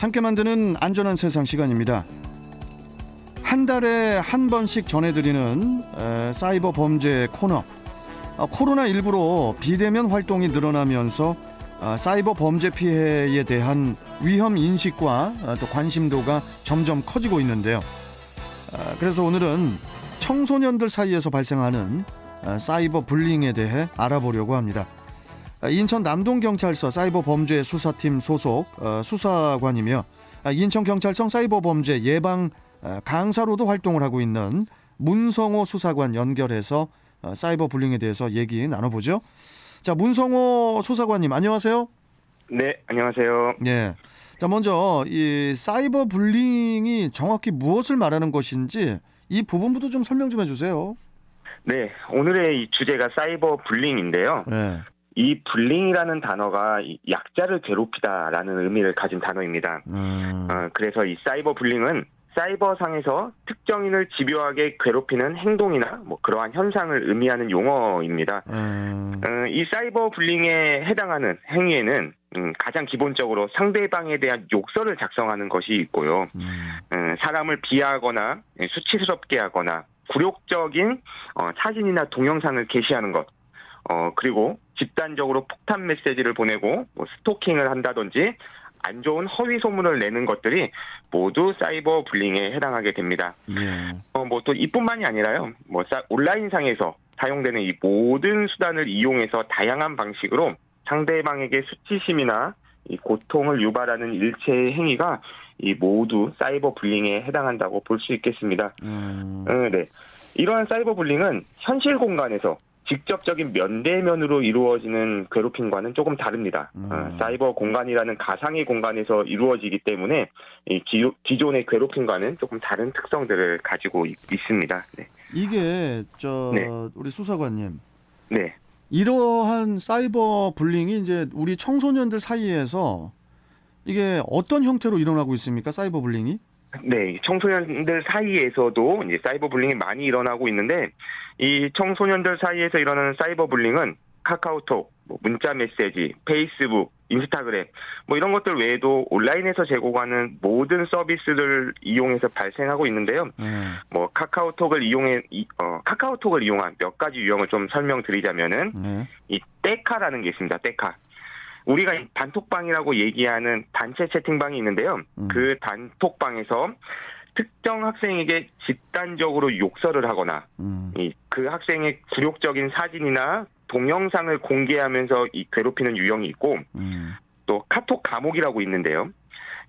함께 만드는 안전한 세상 시간입니다. 한 달에 한 번씩 전해드리는 사이버 범죄 코너. 코로나19로 비대면 활동이 늘어나면서 사이버 범죄 피해에 대한 위험 인식과 또 관심도가 점점 커지고 있는데요. 그래서 오늘은 청소년들 사이에서 발생하는 사이버 불링에 대해 알아보려고 합니다. 인천 남동경찰서 사이버범죄 수사팀 소속 수사관이며 인천경찰청 사이버범죄 예방 강사로도 활동을 하고 있는 문성호 수사관 연결해서 사이버 불링에 대해서 얘기 나눠보죠. 자, 문성호 수사관님 안녕하세요. 네, 안녕하세요. 예. 자, 먼저 이 사이버 불링이 정확히 무엇을 말하는 것인지 이 부분부터 좀 설명 좀 해주세요. 네, 오늘의 이 주제가 사이버 불링인데요. 네. 이 불링이라는 단어가 약자를 괴롭히다라는 의미를 가진 단어입니다. 그래서 이 사이버 불링은 사이버상에서 특정인을 집요하게 괴롭히는 행동이나 그러한 현상을 의미하는 용어입니다. 이 사이버 불링에 해당하는 행위에는 가장 기본적으로 상대방에 대한 욕설을 작성하는 것이 있고요. 사람을 비하하거나 수치스럽게 하거나 굴욕적인 사진이나 동영상을 게시하는 것, 그리고 집단적으로 폭탄 메시지를 보내고 스토킹을 한다든지 안 좋은 허위 소문을 내는 것들이 모두 사이버 불링에 해당하게 됩니다. 또 이뿐만이 아니라요. 온라인상에서 사용되는 이 모든 수단을 이용해서 다양한 방식으로 상대방에게 수치심이나 이 고통을 유발하는 일체의 행위가 이 모두 사이버 불링에 해당한다고 볼 수 있겠습니다. 네. 이러한 사이버 불링은 현실 공간에서 직접적인 면대면으로 이루어지는 괴롭힘과는 조금 다릅니다. 사이버 공간이라는 가상의 공간에서 이루어지기 때문에 이 기존의 괴롭힘과는 조금 다른 특성들을 가지고 있습니다. 네. 이게 네. 우리 수사관님. 네. 이러한 사이버 불링이 이제 우리 청소년들 사이에서 이게 어떤 형태로 일어나고 있습니까? 사이버 불링이? 네, 청소년들 사이에서도 이제 사이버 불링이 많이 일어나고 있는데, 이 청소년들 사이에서 일어나는 사이버 불링은 카카오톡, 문자 메시지, 페이스북, 인스타그램, 이런 것들 외에도 온라인에서 제공하는 모든 서비스를 이용해서 발생하고 있는데요. 카카오톡을 이용한 몇 가지 유형을 좀 설명드리자면은, 이 떼카라는 게 있습니다. 떼카. 우리가 단톡방이라고 얘기하는 단체 채팅방이 있는데요. 그 단톡방에서 특정 학생에게 집단적으로 욕설을 하거나 그 학생의 굴욕적인 사진이나 동영상을 공개하면서 이 괴롭히는 유형이 있고, 또 카톡 감옥이라고 있는데요.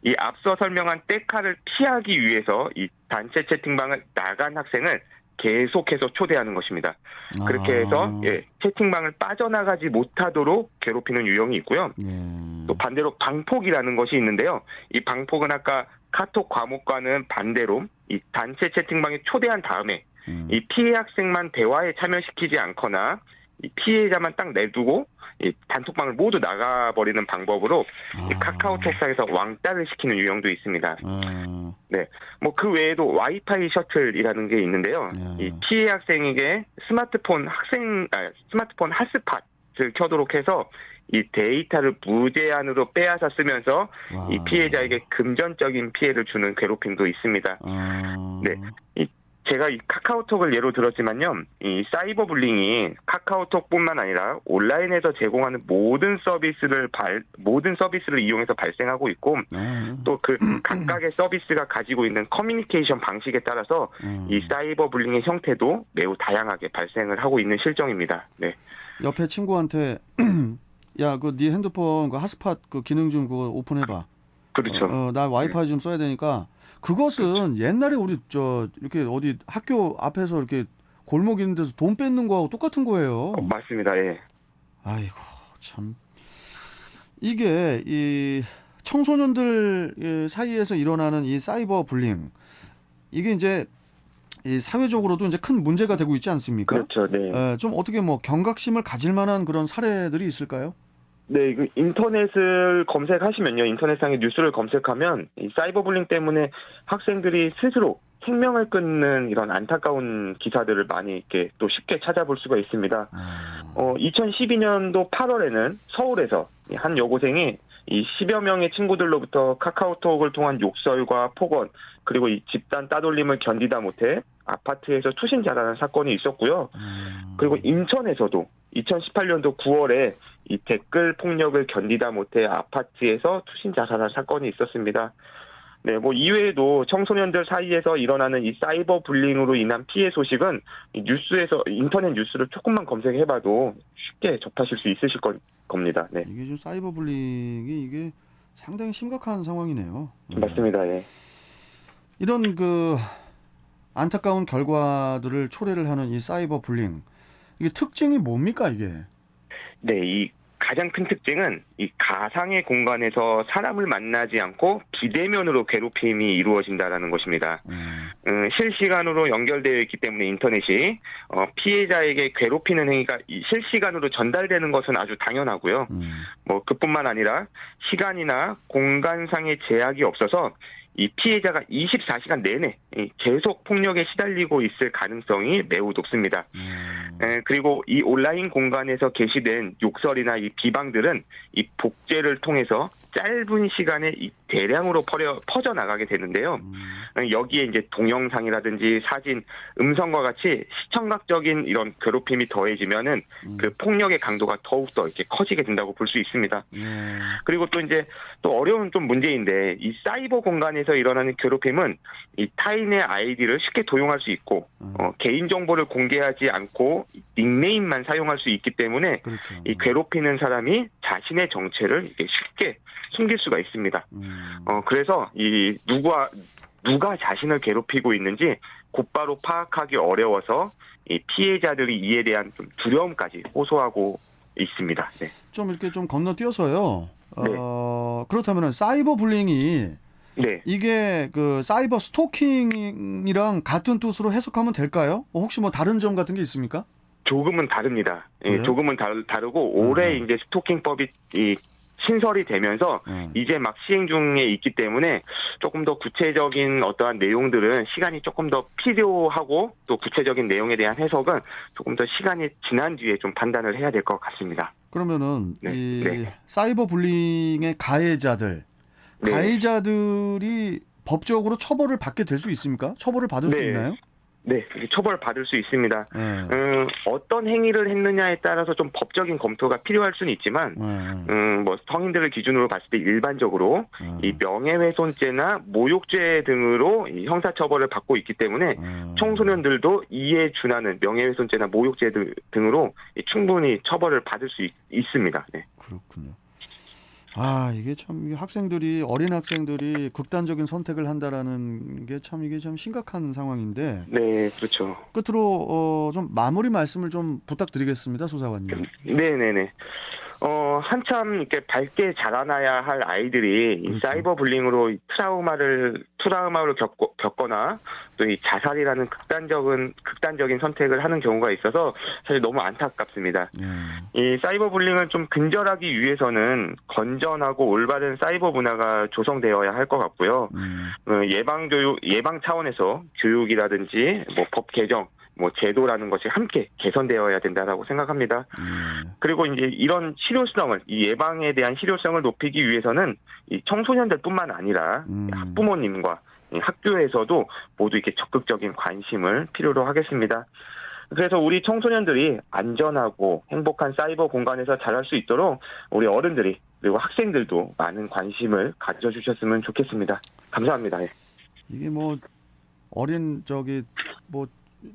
이 앞서 설명한 떼카를 피하기 위해서 이 단체 채팅방을 나간 학생을 계속해서 초대하는 것입니다. 그렇게 해서 채팅방을 빠져나가지 못하도록 괴롭히는 유형이 있고요. 또 반대로 방폭이라는 것이 있는데요. 이 방폭은 아까 카톡 과목과는 반대로 이 단체 채팅방에 초대한 다음에 이 피해 학생만 대화에 참여시키지 않거나 이 피해자만 딱 내두고 이 단톡방을 모두 나가버리는 방법으로 이 카카오톡상에서 왕따를 시키는 유형도 있습니다. 네, 그 외에도 와이파이 셔틀이라는 게 있는데요. 이 피해 학생에게 스마트폰 핫스팟을 켜도록 해서 이 데이터를 무제한으로 빼앗아 쓰면서 이 피해자에게 금전적인 피해를 주는 괴롭힘도 있습니다. 네. 제가 이 카카오톡을 예로 들었지만요, 이 사이버 불링이 카카오톡뿐만 아니라 온라인에서 제공하는 모든 서비스를 이용해서 발생하고 있고, 또 그 각각의 서비스가 가지고 있는 커뮤니케이션 방식에 따라서 이 사이버 불링의 형태도 매우 다양하게 발생을 하고 있는 실정입니다. 네. 옆에 친구한테 야, 네 핸드폰 핫스팟 기능 좀 그거 오픈해봐. 그렇죠. 나 와이파이 좀 써야 되니까. 그것은 옛날에 우리 이렇게 어디 학교 앞에서 이렇게 골목 있는 데서 돈 뺏는 거하고 똑같은 거예요. 맞습니다. 예. 아이고 참. 이게 이 청소년들 사이에서 일어나는 이 사이버 불링, 이게 이제 이 사회적으로도 이제 큰 문제가 되고 있지 않습니까? 그렇죠. 네. 좀 어떻게 경각심을 가질 만한 그런 사례들이 있을까요? 네, 인터넷을 검색하시면요. 인터넷상의 뉴스를 검색하면 이 사이버 불링 때문에 학생들이 스스로 생명을 끊는 이런 안타까운 기사들을 많이 이렇게 또 쉽게 찾아볼 수가 있습니다. 2012년도 8월에는 서울에서 한 여고생이 이 10여 명의 친구들로부터 카카오톡을 통한 욕설과 폭언, 그리고 이 집단 따돌림을 견디다 못해 아파트에서 투신 자살한 사건이 있었고요. 그리고 인천에서도 2018년도 9월에 이 댓글 폭력을 견디다 못해 아파트에서 투신 자살한 사건이 있었습니다. 네, 뭐 이외에도 청소년들 사이에서 일어나는 이 사이버 불링으로 인한 피해 소식은 이 뉴스에서 인터넷 뉴스를 조금만 검색해봐도 쉽게 접하실 수 있으실 겁니다. 네, 이게 좀 사이버 불링이 이게 상당히 심각한 상황이네요. 맞습니다. 예. 이런 그 안타까운 결과들을 초래를 하는 이 사이버 불링, 이게 특징이 뭡니까 이게? 네, 이 가장 큰 특징은 이 가상의 공간에서 사람을 만나지 않고 비대면으로 괴롭힘이 이루어진다는 것입니다. 실시간으로 연결되어 있기 때문에 인터넷이 피해자에게 괴롭히는 행위가 실시간으로 전달되는 것은 아주 당연하고요. 뭐 그뿐만 아니라 시간이나 공간상의 제약이 없어서 이 피해자가 24시간 내내 계속 폭력에 시달리고 있을 가능성이 매우 높습니다. 그리고 이 온라인 공간에서 게시된 욕설이나 이 비방들은 이 복제를 통해서 짧은 시간에 이 대량으로 퍼져나가게 되는데요. 여기에 이제 동영상이라든지 사진, 음성과 같이 시청각적인 이런 괴롭힘이 더해지면은 그 폭력의 강도가 더욱더 이렇게 커지게 된다고 볼 수 있습니다. 그리고 또 이제 또 어려운 좀 문제인데 이 사이버 공간에서 일어나는 괴롭힘은 이 타인의 아이디를 쉽게 도용할 수 있고 개인 정보를 공개하지 않고 닉네임만 사용할 수 있기 때문에 그렇죠. 이 괴롭히는 사람이 자신의 정체를 이렇게 쉽게 숨길 수가 있습니다. 그래서 이 누가 자신을 괴롭히고 있는지 곧바로 파악하기 어려워서 이 피해자들이 이에 대한 좀 두려움까지 호소하고 있습니다. 네. 좀 이렇게 좀 건너뛰어서요. 네. 그렇다면 사이버 불링이 네. 이게 그 사이버 스토킹이랑 같은 뜻으로 해석하면 될까요? 혹시 뭐 다른 점 같은 게 있습니까? 조금은 다릅니다. 예, 그래요? 조금은 다르고 올해 이제 스토킹법이 신설이 되면서 이제 막 시행 중에 있기 때문에 조금 더 구체적인 어떠한 내용들은 시간이 조금 더 필요하고 또 구체적인 내용에 대한 해석은 조금 더 시간이 지난 뒤에 좀 판단을 해야 될 것 같습니다. 그러면은 네. 이 네. 사이버 불링의 네. 가해자들이 법적으로 처벌을 받게 될 수 있습니까? 처벌을 받을 수 네. 있나요? 네, 처벌 받을 수 있습니다. 네. 어떤 행위를 했느냐에 따라서 좀 법적인 검토가 필요할 수는 있지만, 뭐 성인들을 기준으로 봤을 때 일반적으로 이 명예훼손죄나 모욕죄 등으로 이 형사처벌을 받고 있기 때문에 청소년들도 이에 준하는 명예훼손죄나 모욕죄 등으로 충분히 처벌을 받을 수 있습니다. 네. 그렇군요. 이게 참 어린 학생들이 극단적인 선택을 한다라는 게 참 이게 참 심각한 상황인데. 네, 그렇죠. 끝으로 좀 마무리 말씀을 좀 부탁드리겠습니다, 수사관님. 네네네. 한참 이렇게 밝게 자라나야 할 아이들이 이 그렇죠. 사이버 불링으로 트라우마를 겪거나 또 이 자살이라는 극단적인 선택을 하는 경우가 있어서 사실 너무 안타깝습니다. 이 사이버 불링을 좀 근절하기 위해서는 건전하고 올바른 사이버 문화가 조성되어야 할 것 같고요. 예방 차원에서 교육이라든지 뭐 법 개정, 뭐 제도라는 것이 함께 개선되어야 된다라고 생각합니다. 그리고 이제 이런 이 예방에 대한 실효성을 높이기 위해서는 이 청소년들뿐만 아니라 학부모님과 학교에서도 모두 이렇게 적극적인 관심을 필요로 하겠습니다. 그래서 우리 청소년들이 안전하고 행복한 사이버 공간에서 자랄 수 있도록 우리 어른들이 그리고 학생들도 많은 관심을 가져주셨으면 좋겠습니다. 감사합니다. 이게 뭐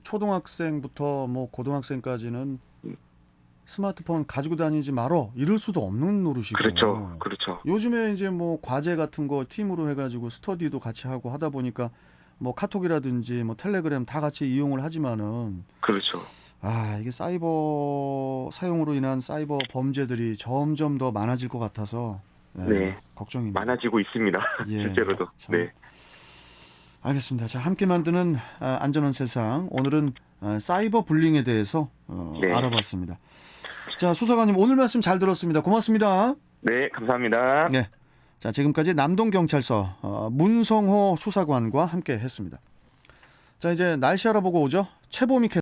초등학생부터 뭐 고등학생까지는 스마트폰 가지고 다니지 말어 이럴 수도 없는 노릇이고. 그렇죠. 요즘에 이제 뭐 과제 같은 거 팀으로 해가지고 스터디도 같이 하고 하다 보니까 뭐 카톡이라든지 뭐 텔레그램 다 같이 이용을 하지만은. 그렇죠. 이게 사이버 사용으로 인한 사이버 범죄들이 점점 더 많아질 것 같아서 걱정입니다. 많아지고 있습니다. 실제로도. 참. 네. 알겠습니다. 자, 함께 만드는 안전한 세상. 오늘은 사이버 불링에 대해서 알아봤습니다. 자, 수사관님 오늘 말씀 잘 들었습니다. 고맙습니다. 네, 감사합니다. 네. 자, 지금까지 남동경찰서 문성호 수사관과 함께 했습니다. 자, 이제 날씨 알아보고 오죠. 최보미